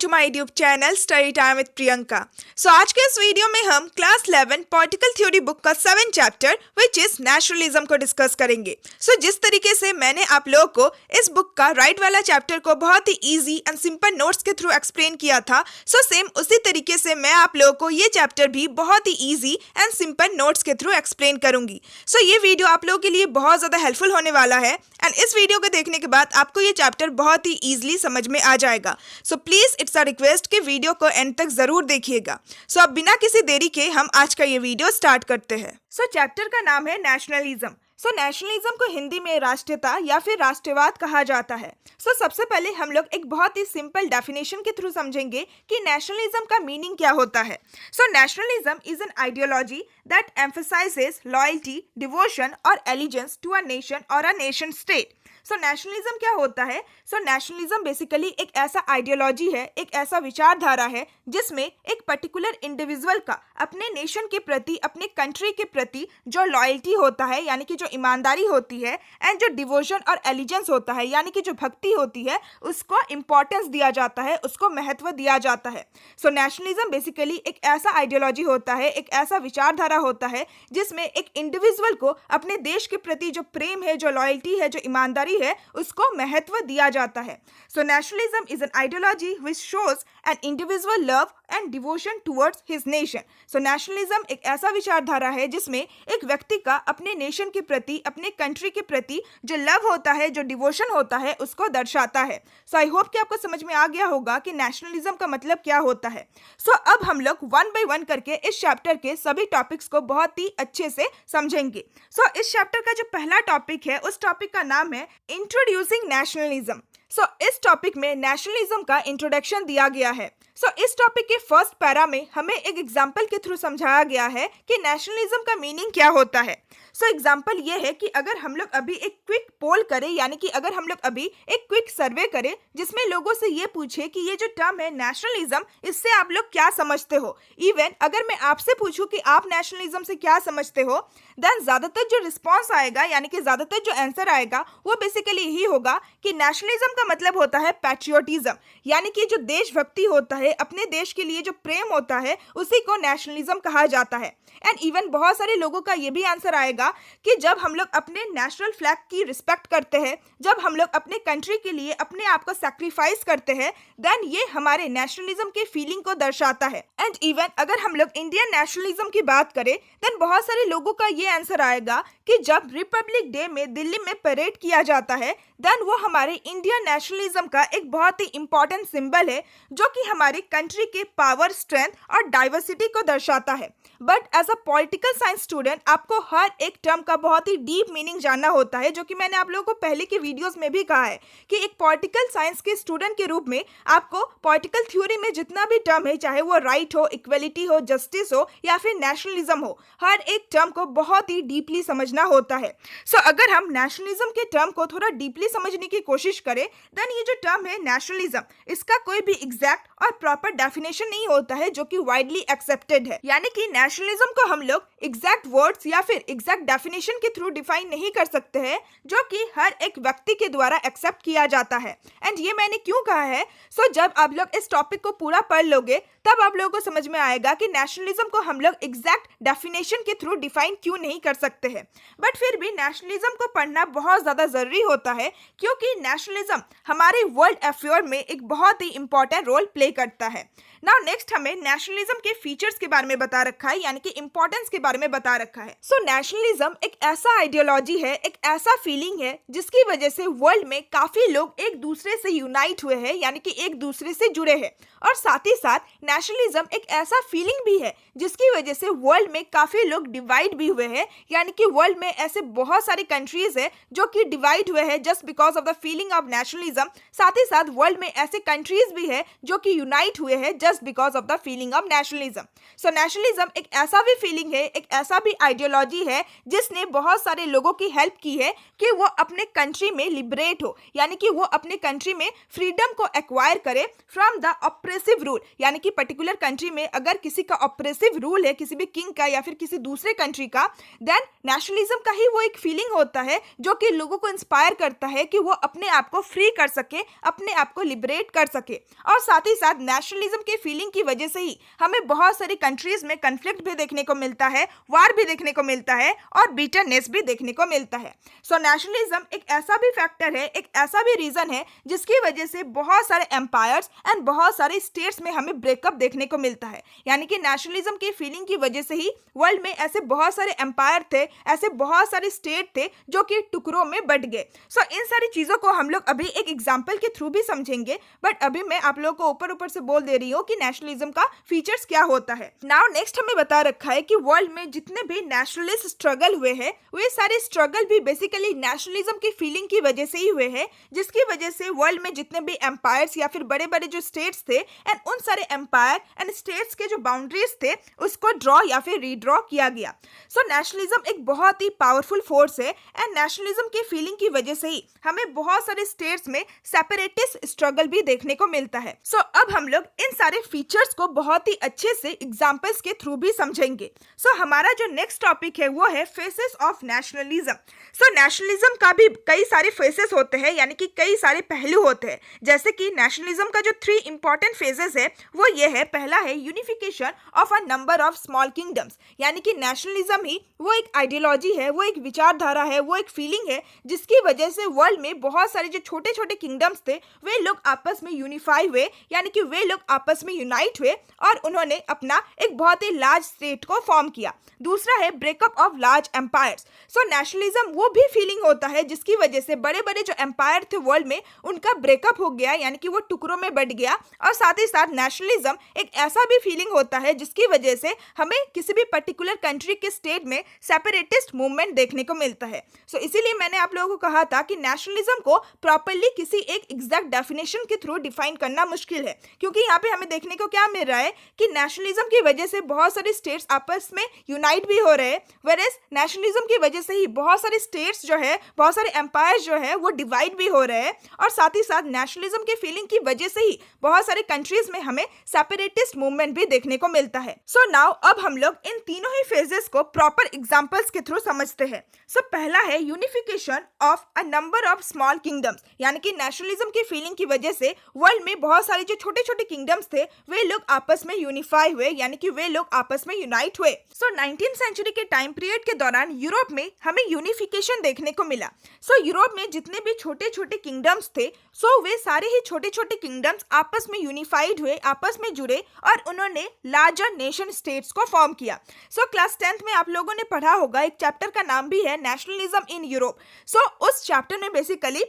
To my YouTube channel study time with Priyanka. So आज के इस वीडियो में हम क्लास 11 पॉलिटिकल थ्योरी बुक का 7 चैप्टर विच इज नेशनलिज्म को डिस्कस करेंगे। सो जिस तरीके से मैंने आप लोगों को इस बुक का राइट वाला चैप्टर को बहुत ही इजी एंड सिंपल नोट्स के थ्रू एक्सप्लेन किया था, सो सेम उसी तरीके से मैं आप लोगों को ये चैप्टर भी बहुत ही इजी एंड सिंपल नोट्स के थ्रू एक्सप्लेन करूंगी। सो ये वीडियो आप लोगों के लिए बहुत ज़्यादा हेल्पफुल होने वाला है एंड इस वीडियो को देखने के बाद आपको ये चैप्टर बहुत ही ईजिली समझ में आ जाएगा। So please it's a request कि वीडियो को एंड तक ज़रूर देखिएगा। सो अब बिना किसी देरी के हम आज का ये वीडियो स्टार्ट करते हैं। सो चैप्टर का नाम है नेशनलिज्म। सो नेशनलिज्म को हिंदी में राष्ट्रीयता या फिर राष्ट्रवाद कहा जाता है। सो सबसे पहले हम लोग एक बहुत ही सिंपल डेफिनेशन के थ्रू समझेंगे कि नेशनलिज्म का मीनिंग क्या होता है। So nationalism is an ideology that emphasises loyalty, devotion और एलिजेंस टू अ नेशन और a nation state. So nationalism क्या होता है? सो नेशनलिज्म बेसिकली एक ऐसा आइडियोलॉजी है, एक ऐसा विचारधारा है जिसमें एक पर्टिकुलर इंडिविजुअल का अपने नेशन के प्रति, अपने कंट्री के प्रति जो लॉयल्टी होता है यानी कि जो ईमानदारी होती है एंड जो डिवोशन और एलिजेंस होता है यानी कि जो भक्ति होती है उसको इम्पोर्टेंस दिया जाता है, उसको महत्व दिया जाता है। सो नेशनलिज्म बेसिकली एक ऐसा आइडियोलॉजी होता है, एक ऐसा विचारधारा होता है जिसमें एक इंडिविजुअल को अपने देश के प्रति जो प्रेम है, जो लॉयल्टी है, जो ईमानदारी है उसको महत्व दिया जाता है। So nationalism is an ideology which shows an individual love and devotion towards his nation. So nationalism एक ऐसा विचारधारा है जिसमें एक व्यक्ति का अपने नेशन के प्रति, अपने कंट्री के प्रति जो लव होता है, जो डिवोशन होता है उसको दर्शाता है। सो आई होप कि आपको समझ में आ गया होगा कि नेशनलिज्म का मतलब क्या होता है। सो अब हम लोग वन बाय वन करके इस चैप्टर के सभी टॉपिक्स को बहुत ही अच्छे से समझेंगे। सो इस चैप्टर का जो पहला टॉपिक है उस टॉपिक का नाम है इंट्रोड्यूसिंग नेशनलिज्म। सो इस टॉपिक में नेशनलिज्म का इंट्रोडक्शन दिया गया है। सो इस टॉपिक के फर्स्ट पैरा में हमें एक एग्जाम्पल के थ्रू समझाया गया है कि नेशनलिज्म का मीनिंग क्या होता है। सो एग्जाम्पल ये है कि अगर हम लोग अभी एक क्विक पोल करें यानी कि अगर हम लोग अभी एक क्विक सर्वे करें जिसमें लोगों से ये पूछे कि ये जो टर्म है नेशनलिज्म, इससे आप लोग क्या समझते हो। इवन अगर मैं आपसे पूछूं कि आप नेशनलिज्म से क्या समझते हो, देन ज़्यादातर जो रिस्पॉन्स आएगा यानी कि ज़्यादातर जो आंसर आएगा वो बेसिकली यही होगा कि नेशनलिज्म का मतलब होता है पैट्रियोटिज्म, यानी कि जो देशभक्ति होता है, अपने देश के लिए जो प्रेम होता है उसी को नेशनलिज्म कहा जाता है। एंड इवन बहुत सारे लोगों का ये भी आंसर आएगा कि जब हम लोग अपने नेशनल फ्लैग की रिस्पेक्ट करते हैं, जब हम लोग अपने कंट्री के लिए अपने आप को सैक्रिफाइस करते हैं, देन ये हमारे नेशनलिज्म के फीलिंग को दर्शाता है। एंड इवन अगर हम लोग इंडियन नेशनलिज्म की बात करें, देन बहुत सारे लोगों का ये आंसर आएगा कि जब रिपब्लिक डे में दिल्ली में परेड किया जाता है, देन वो हमारे इंडियन नेशनलिज्म का एक बहुत ही इंपॉर्टेंट सिंबल है जो कि हमारी कंट्री के पावर, स्ट्रेंथ और डाइवर्सिटी को दर्शाता है। But as a political science student आपको हर एक टर्म का बहुत ही डीप मीनिंग जानना होता है, जो कि मैंने आप लोगों को पहले के वीडियोस में भी कहा है कि एक पॉलिटिकल साइंस के स्टूडेंट के रूप में आपको पॉलिटिकल थ्योरी में जितना भी टर्म है, चाहे वो राइट हो, इक्वलिटी हो, जस्टिस हो या फिर नेशनलिज्म हो, हर एक टर्म को बहुत ही डीपली समझना होता है। सो अगर हम नेशनलिज्म के टर्म को थोड़ा डीपली समझने की कोशिश करें, देन ये जो टर्म है नेशनलिज्म, इसका कोई भी एग्जैक्ट और प्रॉपर डेफिनेशन नहीं होता है जो कि वाइडली एक्सेप्टेड है। यानी कि नेशनलिज्म को हम लोग एग्जैक्ट वर्ड्स या फिर एग्जैक्ट डेफिनेशन के थ्रू डिफाइन नहीं कर सकते हैं जो कि हर एक व्यक्ति के द्वारा एक्सेप्ट किया जाता है। एंड ये मैंने क्यों कहा है? सो जब आप लोग इस टॉपिक को पूरा पढ़ लोगे तब आप लोगों को समझ में आएगा कि नेशनलिज्म को हम लोग एग्जैक्ट डेफिनेशन के थ्रू डिफाइन क्यों नहीं कर सकते हैं। बट फिर भी नेशनलिज्म को पढ़ना बहुत ज़्यादा ज़रूरी होता है क्योंकि नेशनलिज्म हमारे वर्ल्ड अफेयर में एक बहुत ही इंपॉर्टेंट रोल प्ले करता है। नाउ नेक्स्ट हमें नेशनलिज्म के फीचर्स के बारे में बता रखा है, यानी कि इंपॉर्टेंस के बारे में बता रखा है। सो नेशनलिज्म एक ऐसा आइडियोलॉजी है, एक ऐसा फीलिंग है जिसकी वजह से वर्ल्ड में काफी लोग एक दूसरे से यूनाइट हुए हैं, यानी कि एक दूसरे से जुड़े हैं। और साथ ही साथ नेशनलिज्म एक ऐसा फीलिंग भी है जिसकी वजह से वर्ल्ड में काफी लोग डिवाइड भी हुए हैं, यानी कि वर्ल्ड में ऐसे बहुत सारी कंट्रीज है जो कि डिवाइड हुए हैं just because of the feeling of nationalism. साथ ही साथ वर्ल्ड में ऐसे कंट्रीज भी है जो कि यूनाइट हुए हैं just because of the feeling of nationalism. So nationalism एक ऐसा भी फीलिंग है, एक ऐसा भी आइडियोलॉजी है जिसने बहुत सारे लोगों की हेल्प की है कि वो अपने कंट्री में लिबरेट हो, यानी कि वो अपने कंट्री में फ्रीडम को एक्वायर करे फ्रॉम द ऑप्रेसिव रूल। यानी कि पर्टिकुलर कंट्री में अगर किसी का ऑप्रेसिव रूल है, किसी भी किंग का या फिर किसी दूसरे कंट्री का, देन नेशनलिज्म का ही वो एक फीलिंग होता है जो कि लोगों को इंस्पायर करता है कि वो अपने आप को फ्री कर सके, अपने आप को लिबरेट कर सके। और साथ ही साथ नेशनलिज्म की फीलिंग की वजह से ही हमें बहुत सारी कंट्रीज में कन्फ्लिक्ट भी देखने को मिलता है, वार भी देखने को मिलता है और बिटरनेस भी देखने को मिलता है। सो नेशनलिज्म एक ऐसा भी फैक्टर है, एक ऐसा भी रीजन है जिसकी वजह से बहुत सारे एम्पायर्स एंड बहुत सारे स्टेट्स में हमें ब्रेकअप देखने को मिलता है। यानी कि नेशनलिज्म की फीलिंग की वजह से ही वर्ल्ड में ऐसे बहुत सारे एम्पायर थे, ऐसे बहुत सारे स्टेट थे जो कि टुकड़ों में बट गए। सो इन सारी चीजों को हम लोग अभी एक एग्जाम्पल के थ्रू भी समझेंगे, बट अभी मैं आप लोगों को ऊपर ऊपर से बोल दे रही हूँ कि नेशनलिज्म का फीचर्स क्या होता है। नाउ नेक्स्ट हमें बता रखा है कि वर्ल्ड में जितने भी नेशनलिस्ट स्ट्रगल हुए हैं वे सारे स्ट्रगल भी बेसिकली नेशनलिज्म की फीलिंग की वजह से ही हुए हैं, जिसकी वजह से वर्ल्ड में जितने भी एम्पायर्स या फिर बड़े बड़े जो स्टेट्स थे एंड उन सारे एम्पायर एंड स्टेट्स के जो बाउंड्रीज थे उसको ड्रॉ या फिर रीड्रॉ किया गया। सो नेशनलिज्म एक बहुत ही पावरफुल फोर्स है एंड नेशनलिज्म की फीलिंग की वजह से ही हमें बहुत सारे स्टेट्स में सेपरेटिस्ट स्ट्रगल भी देखने को मिलता है। सो अब हम लोग इन सारे फीचर्स को बहुत ही अच्छे से एग्जांपल्स के थ्रू भी समझेंगे। सो हमारा जो नेक्स्ट टॉपिक है वो है faces of nationalism. So nationalism का भी कई सारे फेसेस होते हैं, यानी कि कई सारे पहलू होते हैं। जैसे कि नेशनलिज्म का जो 3 इंपॉर्टेंट फेजेस है वो ये है, पहला है unification of a number of small kingdoms. यानी कि नेशनलिज्म ही वो एक आइडियोलॉजी है, वो एक विचारधारा है, वो एक फीलिंग है जिसकी वजह से वर्ल्ड में बहुत सारे जो छोटे छोटे किंगडम्स थे वे लोग आपस में यूनिफाई हुए, यानी कि वे लोग आपस में यूनाइट हुए और उन्होंने अपना एक बहुत ही लार्ज स्टेट को फॉर्म किया। दूसरा है breakup of large empires. So nationalism वो भी फीलिंग होता है जिसकी वजह से बड़े बड़े जो एम्पायर थे वर्ल्ड में उनका ब्रेकअप हो गया, यानी कि वो टुकड़ों में बट गया। और साथ ही साथ नेशनलिज्म एक ऐसा भी फीलिंग होता है जिसकी वजह से हमें किसी भी पर्टिकुलर कंट्री के स्टेट में सेपरेटिस्ट मूवमेंट देखने को मिलता है। सो इसीलिए मैंने आप लोगों को कहा था कि नेशनलिज्म को प्रॉपर्ली किसी एक एग्जैक्ट डेफिनेशन के थ्रू डिफाइन करना मुश्किल है, क्योंकि यहाँ पे हमें देखने को क्या मिल रहा है कि नेशनलिज्म की वजह से बहुत सारे स्टेट्स आपस में यूनाइट भी हो रहे हैं, वेयरएज नेशनलिज्म की वजह से ही बहुत सारे स्टेट्स जो है, बहुत सारे एम्पायर जो है वो डिवाइड भी हो रहे हैं। और साथ ही साथ नेशनलिज्म के फीलिंग की वजह से ही बहुत सारे कंट्रीज में हमें सेपरेटिस्ट मूवमेंट भी देखने को मिलता है। सो नाउ अब हम लोग इन तीनों ही फेजेस को प्रॉपर एग्जांपल्स के थ्रू समझते हैं। सो पहला है unification of a number of small kingdoms. यानी कि नेशनलिज्म की फीलिंग की वजह से वर्ल्ड में बहुत सारे जो छोटे छोटे किंगडम्स थे वे लोग आपस में यूनिफाई हुए, यानी कि वे लोग आपस में यूनाइट हुए। सो 19th सेंचुरी के टाइम पीरियड के दौरान यूरोप में हमें यूनिफिकेशन देखने को मिला। सो यूरोप में जितने भी छोटे छोटे किंगडम्स थे वे सारे ही छोटे छोटे किंगडम्स आपस में यूनिफाइड हुए, आपस में जुड़े और उन्होंने लार्जर नेशन स्टेट्स को फॉर्म किया। सो क्लास 10th में आप लोगों ने पढ़ा होगा, एक चैप्टर का नाम भी है नेशनलिज्म इन यूरोप। सो उस चैप्टर में बेसिकली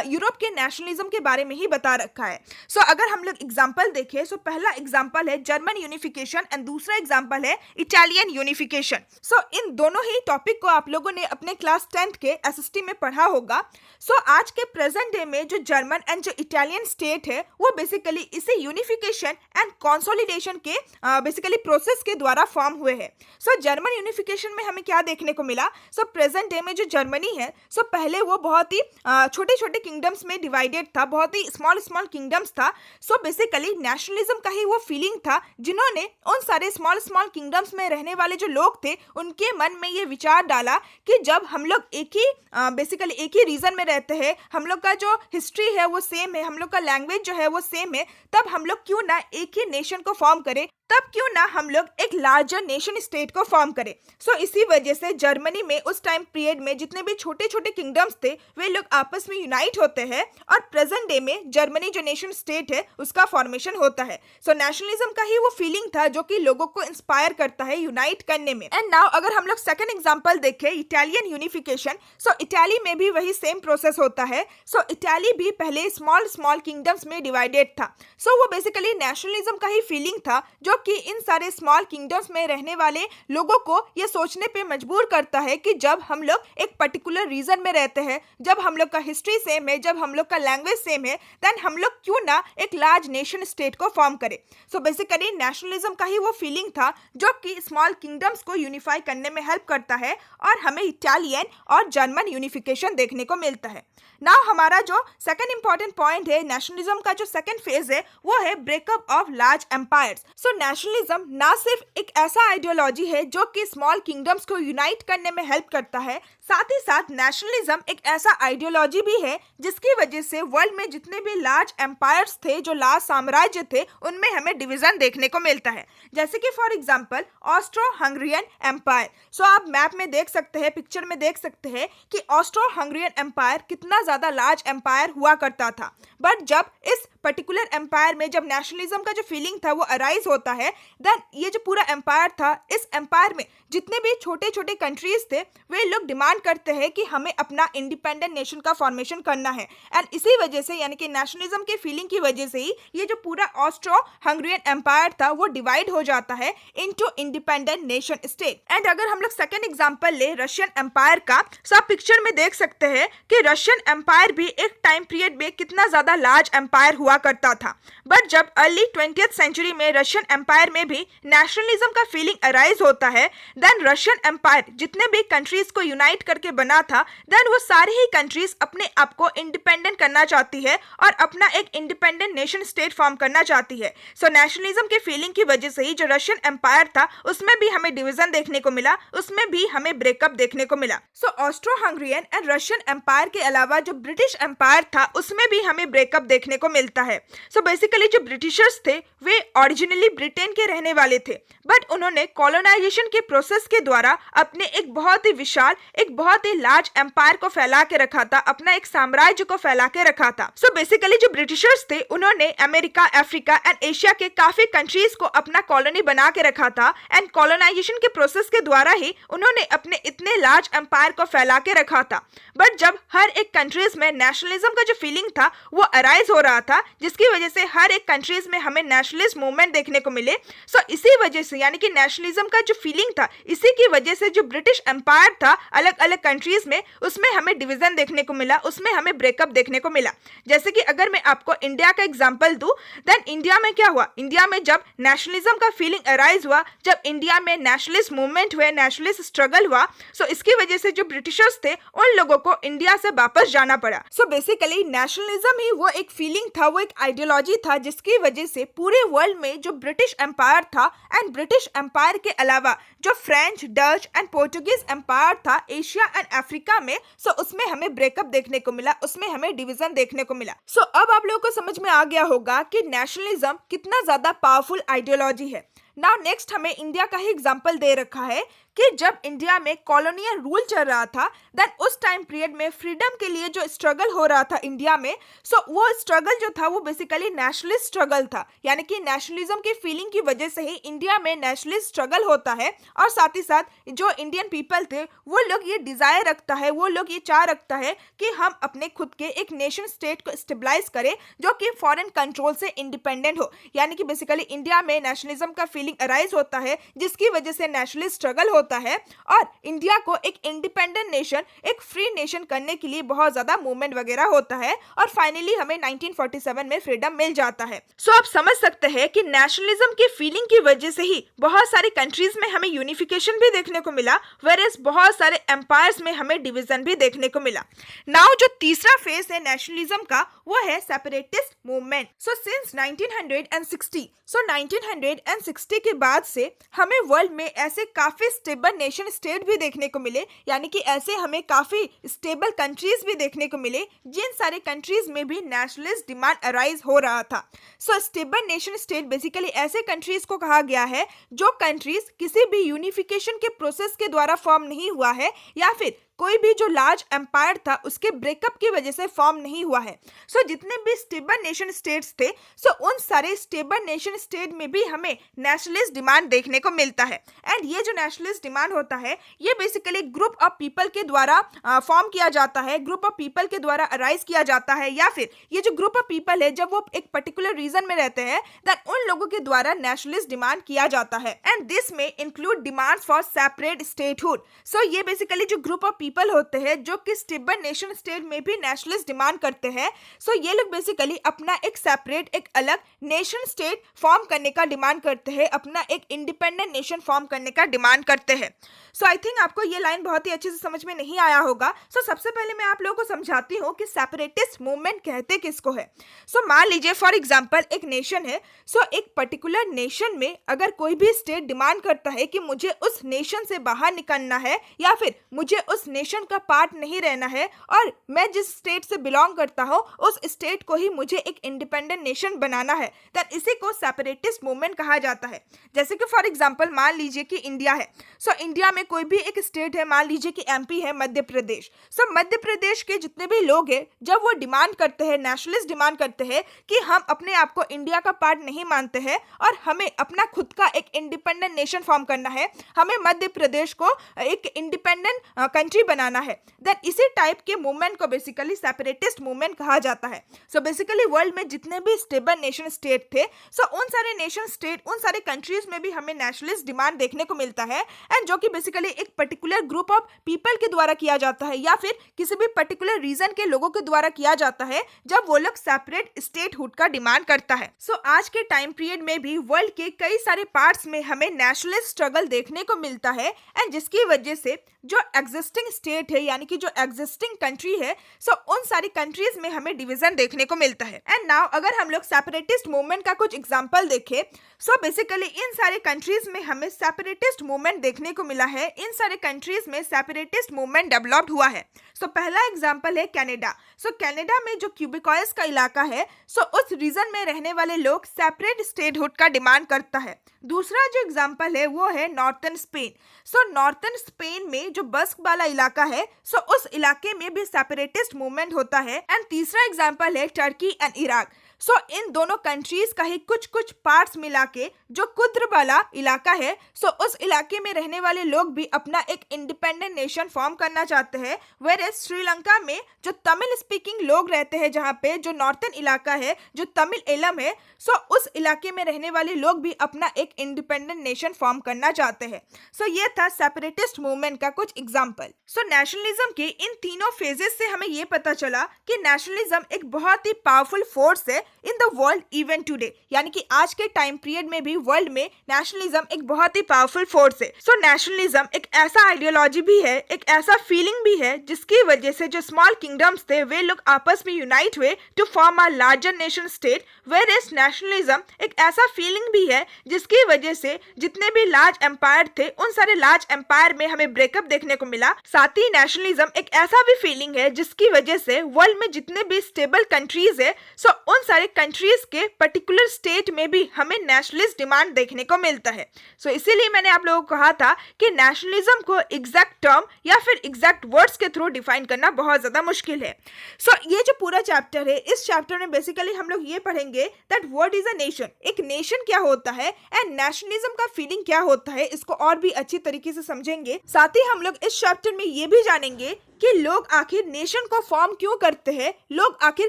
यूरोप के नेशनलिज्म के बारे में ही बता रखा है। सो अगर हम लोग एग्जांपल देखें, सो पहला एग्जांपल है जर्मन यूनिफिकेशन एंड दूसरा एग्जांपल है इटालियन यूनिफिकेशन। सो इन दोनों ही टॉपिक को आप लोगों ने अपने क्लास 10th के एसएसटी में पढ़ा होगा। सो आज के प्रेजेंट डे में जो जर्मन एंड जो इटालियन स्टेट है वो बेसिकली इसी यूनिफिकेशन एंड कंसोलिडेशन के बेसिकली प्रोसेस के द्वारा फॉर्म हुए हैं। सो जर्मन यूनिफिकेशन में हमें क्या देखने को मिला, सो प्रेजेंट डे में जो जर्मनी है सो पहले वो बहुत ही छोटे छोटे किंगडम्स में डिवाइडेड था, बहुत ही स्मॉल स्मॉल किंगडम्स था। सो बेसिकली नेशनलिज्म का ही वो फीलिंग था जिन्होंने उन सारे स्मॉल स्मॉल किंगडम्स में रहने वाले जो लोग थे उनके मन में ये विचार डाला कि जब हम लोग एक ही बेसिकली एक ही रीजन में रहते हैं, हम लोग का जो हिस्ट्री है वो सेम है, हम लोग का लैंग्वेज जो है वो सेम है, तब हम लोग क्यों ना एक ही नेशन को फॉर्म करें, तब क्यों ना हम लोग एक लार्जर नेशन स्टेट को फॉर्म करें। सो इसी वजह से जर्मनी में उस टाइम पीरियड में जितने भी छोटे छोटे किंगडम्स थे वे लोग आपस में यूनाइट होते हैं और प्रेजेंट डे में जर्मनी जो नेशन स्टेट है उसका फॉर्मेशन होता है। सो नेशनलिज्म का ही वो फीलिंग था जो कि लोगों को इंस्पायर करता है यूनाइट करने में। एंड नाउ अगर हम लोग सेकंड एग्जांपल देखें इटालियन यूनिफिकेशन, सो इटाली में भी वही सेम प्रोसेस होता है। सो इटाली भी पहले स्मॉल स्मॉल किंगडम्स में डिवाइडेड था। सो वो बेसिकली नेशनलिज्म का ही फीलिंग था जो कि इन सारे स्मॉल किंगडम्स में रहने वाले लोगों को ये सोचने पे मजबूर करता है कि जब हम लोग एक पर्टिकुलर रीजन में रहते हैं, जब हम लोग का हिस्ट्री सेम है, जब हम लोग का लैंग्वेज सेम है, देन हम लोग क्यों ना एक लार्ज नेशन स्टेट को फॉर्म करें। सो बेसिकली नेशनलिज्म का ही वो फीलिंग था जो कि स्मॉल किंगडम्स को यूनिफाई करने में हेल्प करता है और हमें इटालियन और जर्मन यूनिफिकेशन देखने को मिलता है। नाउ हमारा जो सेकंड इंपॉर्टेंट पॉइंट है, नेशनलिज्म का जो सेकंड फेज है वो है breakup of large empires. So nationalism ना सिर्फ एक ऐसा आइडियोलॉजी है जो कि स्मॉल किंगडम्स को यूनाइट करने में हेल्प करता है, साथ ही साथ नेशनलिज्म एक ऐसा आइडियोलॉजी भी है जिसकी वजह से वर्ल्ड में जितने भी लार्ज एम्पायर्स थे, जो लार्ज साम्राज्य थे, उनमें हमें डिवीजन देखने को मिलता है। जैसे कि for example Austro Hungarian empire. So आप मैप में देख सकते हैं, पिक्चर में देख सकते हैं कि ऑस्ट्रो हंगरियन एम्पायर कितना ज्यादा लार्ज एम्पायर हुआ करता था। बट जब इस पर्टिकुलर एम्पायर में जब नेशनलिज्म का जो फीलिंग था वो अराइज होता है, देन ये जो पूरा एम्पायर था, इस एम्पायर में जितने भी छोटे छोटे कंट्रीज थे वे लोग डिमांड करते हैं कि हमें अपना इंडिपेंडेंट नेशन का फॉर्मेशन करना है। एंड इसी वजह से यानी कि नेशनलिज्म के फीलिंग की वजह से ही ये जो पूरा ऑस्ट्रो हंगरियन एम्पायर था वो डिवाइड हो जाता है into independent nation state. And अगर हम लोग सेकेंड एग्जांपल ले रशियन एम्पायर का, तो आप पिक्चर में देख सकते हैं कि रशियन एम्पायर भी एक टाइम पीरियड में कितना ज्यादा लार्ज एम्पायर हुआ करता था। बट जब अर्ली 20th सेंचुरी में रशियन एम्पायर में भी नेशनलिज्म का फीलिंग अराइज होता है, देन रशियन एम्पायर जितने भी कंट्रीज को यूनाइट करके बना था, देन वो सारी ही कंट्रीज अपने आप को इंडिपेंडेंट करना चाहती है और अपना एक इंडिपेंडेंट नेशन स्टेट फॉर्म करना चाहती है। सो नेशनलिज्म के फीलिंग की वजह से ही जो रशियन एम्पायर था उसमें भी हमें डिवीजन देखने को मिला, उसमें भी हमें ब्रेकअप देखने को मिला। So Austro Hungarian and Russian empire के अलावा जो ब्रिटिश एम्पायर था उसमें भी हमें ब्रेकअप देखने को मिलता है। सो बेसिकली जो ब्रिटिशर्स थे वे ओरिजिनली ब्रिटेन के रहने वाले थे, बट उन्होंने कॉलोनाइजेशन के प्रोसेस के द्वारा अपने एक बहुत ही विशाल, एक बहुत ही लार्ज एम्पायर को फैला के रखा था, अपना एक साम्राज्य को फैला के रखा था। सो बेसिकली जो ब्रिटिशर्स थे उन्होंने अमेरिका, अफ्रीका एंड एशिया के काफी कंट्रीज को अपना कॉलोनी बना के रखा था एंड कॉलोनाइजेशन के प्रोसेस के द्वारा ही उन्होंने अपने इतने लार्ज एम्पायर को फैला के रखा था। बट जब हर एक कंट्रीज में नेशनलिज्म का जो फीलिंग था वो अराइज हो रहा था, जिसकी वजह से हर एक कंट्रीज में हमें नेशनलिस्ट मूवमेंट देखने को मिले। सो इसी वजह से यानी कि नेशनलिज्म का जो फीलिंग था, इसी की वजह से जो ब्रिटिश एम्पायर था अलग अलग कंट्रीज में, उसमें हमें डिवीजन देखने को मिला, उसमें हमें ब्रेकअप देखने को मिला। जैसे कि अगर मैं आपको इंडिया का एग्जांपल दूं, देन इंडिया में क्या हुआ, इंडिया में जब नेशनलिज्म का फीलिंग अराइज हुआ, जब इंडिया में नेशनलिस्ट मूवमेंट हुए, नेशनलिस्ट स्ट्रगल हुआ, सो इसकी वजह से जो ब्रिटिशर्स थे उन लोगों को इंडिया से वापस जाना पड़ा। सो बेसिकली नेशनलिज्म ही वो एक फीलिंग था, वो एक आइडियोलॉजी था जिसकी वजह से पूरे वर्ल्ड में जो ब्रिटिश एम्पायर था एंड ब्रिटिश एम्पायर के अलावा जो French, Dutch and Portuguese empire था एशिया एंड अफ्रीका में, सो उसमें हमें ब्रेकअप देखने को मिला, उसमें हमें डिवीजन देखने को मिला। सो अब आप लोगों को समझ में आ गया होगा कि नेशनलिज्म कितना ज्यादा पावरफुल आइडियोलॉजी है। नाउ नेक्स्ट हमें इंडिया का ही एग्जांपल दे रखा है कि जब इंडिया में कॉलोनियल रूल चल रहा था, देन उस टाइम पीरियड में फ्रीडम के लिए जो स्ट्रगल हो रहा था इंडिया में, सो वो स्ट्रगल जो था वो बेसिकली नेशनलिस्ट स्ट्रगल था। यानी कि नेशनलिज्म की फीलिंग की वजह से ही इंडिया में नेशनलिस्ट स्ट्रगल होता है और साथ ही साथ जो इंडियन पीपल थे वो लोग ये डिजायर रखता है, वो लोग ये चाह रखता है कि हम अपने खुद के एक नेशन स्टेट को स्टेबलाइज करें जो कि फॉरेन कंट्रोल से इंडिपेंडेंट हो। यानी कि बेसिकली इंडिया में नेशनलिज्म का फीलिंग अराइज होता है जिसकी वजह से नेशनलिस्ट स्ट्रगल होता है और इंडिया को एक इंडिपेंडेंट नेशन, एक फ्री नेशन करने के लिए बहुत ज्यादा मूवमेंट वगैरह होता है और फाइनली हमें 1947 में फ्रीडम मिल जाता है। सो आप समझ सकते हैं कि नेशनलिज्म की फीलिंग की वजह से ही बहुत सारी कंट्रीज में हमें यूनिफिकेशन भी देखने को मिला, वेयरएज बहुत सारे एम्पायर्स में हमें डिवीजन भी देखने को मिला। नाउ जो तीसरा फेज है नेशनलिज्म का वो है सेपरेटिस्ट मूवमेंट। सो सिंस 1960, सो 1960 के बाद से हमें वर्ल्ड में ऐसे काफी स्टेबल नेशन स्टेट भी देखने को मिले, यानी कि ऐसे हमें काफी स्टेबल कंट्रीज भी देखने को मिले जिन सारे कंट्रीज में भी नेशनलिस्ट डिमांड अराइज हो रहा था। सो स्टेबल नेशन स्टेट बेसिकली ऐसे कंट्रीज को कहा गया है जो कंट्रीज किसी भी यूनिफिकेशन के प्रोसेस के द्वारा फॉर्म नहीं हुआ है या फिर कोई भी जो लार्ज एम्पायर था उसके ब्रेकअप की वजह से फॉर्म नहीं हुआ है। सो जितने भी स्टेबल नेशन स्टेट्स थे, सो उन सारे स्टेबल नेशन स्टेट में भी हमें नेशनलिस्ट डिमांड देखने को मिलता है। एंड ये जो नेशनलिस्ट डिमांड होता है ये बेसिकली ग्रुप ऑफ पीपल के द्वारा फॉर्म किया जाता है, ग्रुप ऑफ पीपल के द्वारा अराइज किया जाता है, या फिर ये जो ग्रुप ऑफ पीपल है जब वो एक पर्टिकुलर रीजन में रहते हैं देन उन लोगों के द्वारा नेशनलिस्ट डिमांड किया जाता है। एंड दिस में include demands for separate statehood. So ये बेसिकली जो ग्रुप ऑफ पीपल होते हैं जो कि स्टेबल नेशन स्टेट में भी नेशनलिस्ट डिमांड करते हैं, सो ये लोग बेसिकली अपना एक सेपरेट, एक अलग नेशन स्टेट फॉर्म करने का डिमांड करते हैं, अपना एक इंडिपेंडेंट नेशन फॉर्म करने का डिमांड करते हैं। सो आई थिंक आपको ये लाइन बहुत ही अच्छे से समझ में नहीं आया होगा। सो सबसे पहले मैं आप लोगों को समझाती हूँ कि सेपरेटिस्ट मूवमेंट कहते किसको है। सो मान लीजिए फॉर एग्जांपल एक नेशन है। सो एक पर्टिकुलर नेशन में अगर कोई भी स्टेट डिमांड करता है कि मुझे उस नेशन से बाहर निकलना है या फिर मुझे उस नेशन का पार्ट नहीं रहना है और मैं जिस स्टेट से बिलोंग करता हूँ उस स्टेट को ही मुझे एक इंडिपेंडेंट नेशन बनाना है, देन इसी को सेपरेटिस्ट मूवमेंट कहा जाता है। जैसे कि फॉर एग्जांपल मान लीजिए कि इंडिया है। सो इंडिया में कोई भी एक स्टेट है, मान लीजिए कि एमपी है, मध्य प्रदेश। सो मध्य प्रदेश के जितने भी लोग हैं जब वो डिमांड करते हैं, नेशनलिस्ट डिमांड करते हैं कि हम अपने आप को इंडिया का पार्ट नहीं मानते हैं और हमें अपना खुद का एक इंडिपेंडेंट नेशन फॉर्म करना है, हमें मध्य प्रदेश को एक इंडिपेंडेंट कंट्री बनाना है, देन इसी टाइप के मूवमेंट को बेसिकली सेपरेटिस्ट मूवमेंट कहा जाता है। सो बेसिकली वर्ल्ड में जितने भी स्टेबल नेशन स्टेट थे, सो उन सारे नेशन स्टेट, उन सारे कंट्रीज में भी हमें नेशनलिस्ट डिमांड देखने को मिलता है, एंड जो कि बेसिकली एक पर्टिकुलर ग्रुप ऑफ पीपल के द्वारा किया जाता है या फिर किसी भी पर्टिकुलर रीजन के लोगों के द्वारा किया जाता है जब वो लोग सेपरेट स्टेटहुड का डिमांड करता है। सो आज के टाइम पीरियड में भी वर्ल्ड के कई सारे पार्ट्स में हमें नेशनलिस्ट स्ट्रगल देखने को मिलता है, एंड जिसकी वजह से जो एग्जिस्टिंग स्टेट है यानी कि जो एग्जिस्टिंग कंट्री है, सो उन सारी कंट्रीज में हमें डिवीजन देखने को मिलता है। एंड नाउ अगर हम लोग सेपरेटिस्ट मूवमेंट का कुछ एग्जांपल देखें, सो बेसिकली इन सारे कंट्रीज में हमें सेपरेटिस्ट मूवमेंट देखने को मिला है, इन सारे कंट्रीज में सेपरेटिस्ट मूवमेंट डेवलप्ड हुआ है। सो पहला एग्जांपल है कनाडा। सो कनाडा में जो क्यूबिकॉइल्स का इलाका है, सो उस रीजन में रहने वाले लोग सेपरेट स्टेटहुड का डिमांड करता है। दूसरा जो एग्जांपल है वो है नॉर्थर्न स्पेन। सो नॉर्थर्न स्पेन में जो बस्क वाला इलाका है, सो उस इलाके में भी सेपरेटिस्ट मूवमेंट होता है। एंड तीसरा एग्जांपल है टर्की एंड इराक। सो इन दोनों कंट्रीज का ही कुछ कुछ पार्ट्स मिला के जो कुद्र वाला इलाका है, सो उस इलाके में रहने वाले लोग भी अपना एक इंडिपेंडेंट नेशन फॉर्म करना चाहते हैं। वेयर श्रीलंका में जो तमिल स्पीकिंग लोग रहते हैं, जहाँ पे जो नॉर्थर्न इलाका है, जो तमिल एलम है, सो उस इलाके में रहने वाले लोग भी अपना एक इंडिपेंडेंट नेशन फॉर्म करना चाहते हैं। सो ये था सेपरेटिस्ट मूवमेंट का कुछ एग्जाम्पल। सो नेशनलिज्म के इन तीनों फेजेस से हमें ये पता चला कि नेशनलिज्म एक बहुत ही पावरफुल फोर्स है in the world even today, यानी कि आज के टाइम पीरियड में भी वर्ल्ड में नेशनलिज्म एक बहुत ही पावरफुल फोर्स है। सो नेशनलिज्म एक ऐसा आइडियोलॉजी भी है, एक ऐसा फीलिंग भी है जिसकी वजह से जो स्मॉल किंगडम्स थे वे लोग आपस में यूनाइट हुए to form a larger nation state. Whereas nationalism एक ऐसा फीलिंग भी है जिसकी वजह से जितने भी लार्ज एम्पायर थे उन सारे लार्ज एम्पायर में हमें ब्रेकअप देखने को मिला। साथ ही नेशनलिज्म एक ऐसा भी फीलिंग है जिसकी वजह से वर्ल्ड में जितने भी स्टेबल कंट्रीज है, सो उन सारे कंट्रीज के पर्टिकुलर स्टेट में भी हमें नेशनलिस्ट डिमांड देखने को मिलता है। सो इसीलिए मैंने आप लोगों को कहा था कि नेशनलिज्म को एग्जैक्ट टर्म या फिर एग्जैक्ट वर्ड्स के थ्रू डिफाइन करना बहुत ज्यादा मुश्किल है। सो ये जो पूरा चैप्टर है, इस चैप्टर में बेसिकली हम लोग ये पढ़ेंगे that what is a nation, एक नेशन क्या होता है एंड नेशनलिज्म का फीलिंग क्या होता है, इसको और भी अच्छी तरीके से समझेंगे। साथ ही हम लोग इस चैप्टर में ये भी जानेंगे कि लोग आखिर नेशन को फॉर्म क्यों करते हैं, लोग आखिर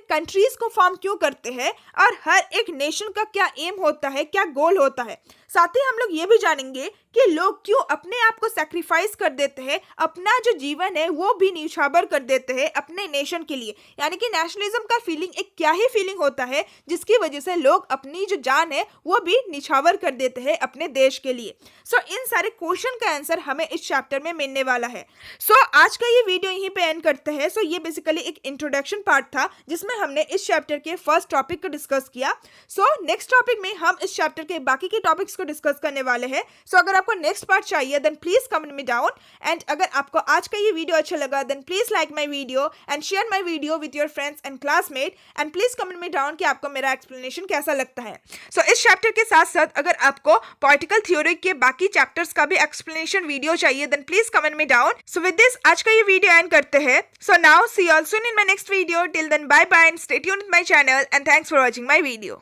कंट्रीज को फॉर्म क्यों करते हैं और हर एक नेशन का क्या एम होता है, क्या गोल होता है। साथ ही हम लोग ये भी जानेंगे कि लोग क्यों अपने आप को सैक्रिफाइस कर देते हैं, अपना जो जीवन है वो भी न्यौछावर कर देते हैं अपने नेशन के लिए। यानी कि नेशनलिज्म का फीलिंग एक क्या ही फीलिंग होता है जिसकी वजह से लोग अपनी जो जान है वो भी न्यौछावर कर देते हैं अपने देश के लिए। सो इन सारे क्वेश्चन का आंसर हमें इस चैप्टर में मिलने वाला है। सो आज का ये वीडियो यहीं पे एंड करते हैं। सो ये बेसिकली एक इंट्रोडक्शन पार्ट था जिसमें हमने इस चैप्टर के फर्स्ट टॉपिक को डिस्कस किया। सो नेक्स्ट टॉपिक में हम इस चैप्टर के बाकी के टॉपिक्स को डिस्कस करने वाले हैं। सो अगर आपको नेक्स्ट पार्ट चाहिए then please comment me down. And अगर आपको आज का ये वीडियो अच्छा लगा then please like my video and share my video with your friends and classmate and please comment me down कि आपको मेरा एक्सप्लेनेशन कैसा लगता है। सो इस चैप्टर के साथ साथ अगर आपको पॉलिटिकल थ्योरी के बाकी चैप्टर्स का भी एक्सप्लेनेशन वीडियो चाहिए then please comment me down. So with this आज का ये वीडियो एंड करते हैं। So now see you all soon in my next video. Till then bye bye and stay tuned with my channel and thanks for watching my video.